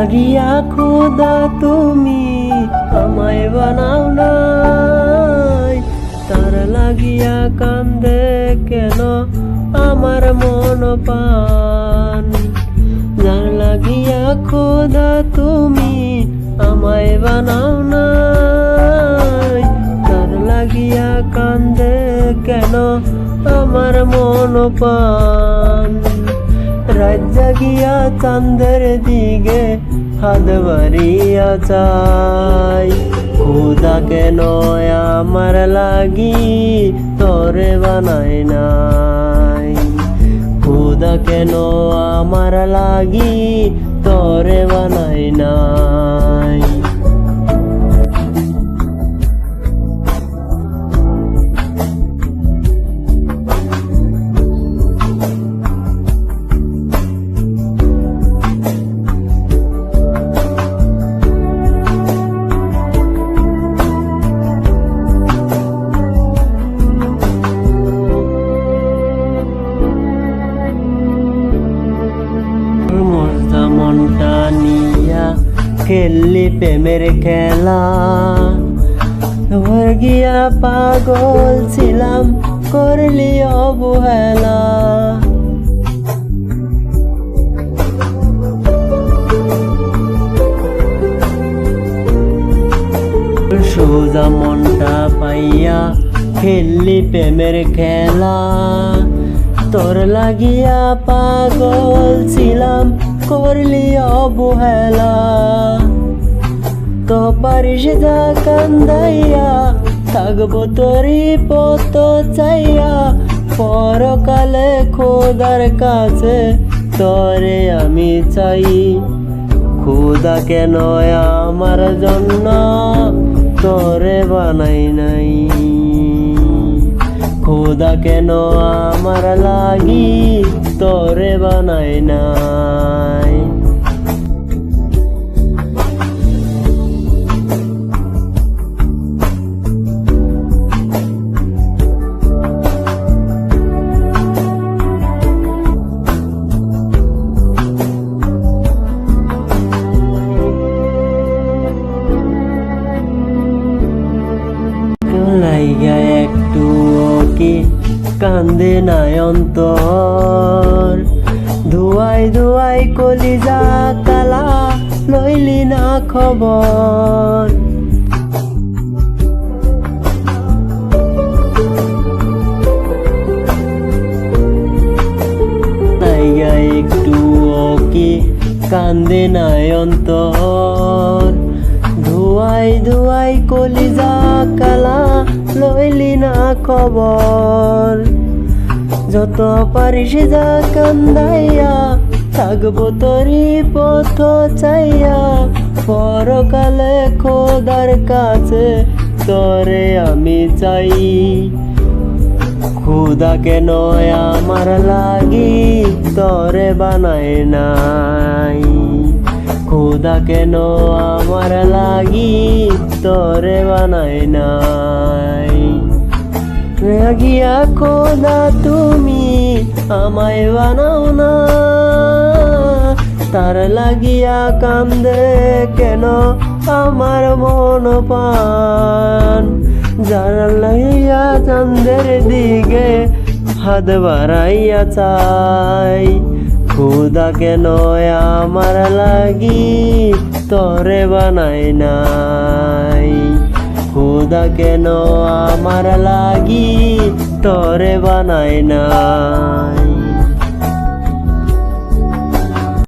লাগিয়া খোদা তুমি আমায় বানাও নাই, তার লাগিয়া কান্দে কেন আমার মন প্রাণ। যার লাগিয়া খোদা তুমি আমায় বানাও নাই, তার লাগিয়া কান্দে কেন আমার মন প্রাণ। রাত জাগিয়া চাঁদের দিকে হাত বাড়িয়া চাই, খোদা কেন আমার লাগি তরে বানাই নাই, খোদা কেন আমার লাগি তরে বানাই নাই। মনটা নিয়া খেললি প্রেমের খেলা, ঘর গিয়া পাগল ছিলাম করলি অবহেলা। সোজা মনটা পাইয়া খেললি প্রেমের খেলা, তোর লাগিয়া পাগল ছিলাম করলি অবহেলা। তো পারিস যা কান্দাইয়া থাকবো তোরই পত চাইয়া, পরকালে খোদার কাছে তরে আমি চাই। খোদা কেন আমার জন্য তরে বানাই নাই, খোদা কেন আমার লাগি তরে বানাই নাই। লাইগা একটু কি কান্দে নাই অন্তর, ধুয়াই ধুয়াই কলিজা কালা লইলি না খবর। লাইগা একটু কি কান্দে নাই অন্তর, ধুয়াই ধুয়াই কলিজা কালা লইলি না খবর। যত পারিস যা কান্দাইয়া থাকবো তোরই পথ চাইয়া, পরকালে খোদার কাছে তরে আমি চাই। খোদা কেন আমার লাগি তরে বানাই নাই, খোদা কেন আমার লাগি তরে বানাই নাই। লাগিয়া খোদা তুমি আমায় বানাও না, তার লাগিয়া কান্দে কেন আমার মন প্রাণ। যার লাগিয়া চাঁদের দিকে হাত বাড়াইয়া চাই, খোদা কেন আমার লাগি তরে বানাই নাই, খোদা কেন আমার লাগি তরে বানাই নাই।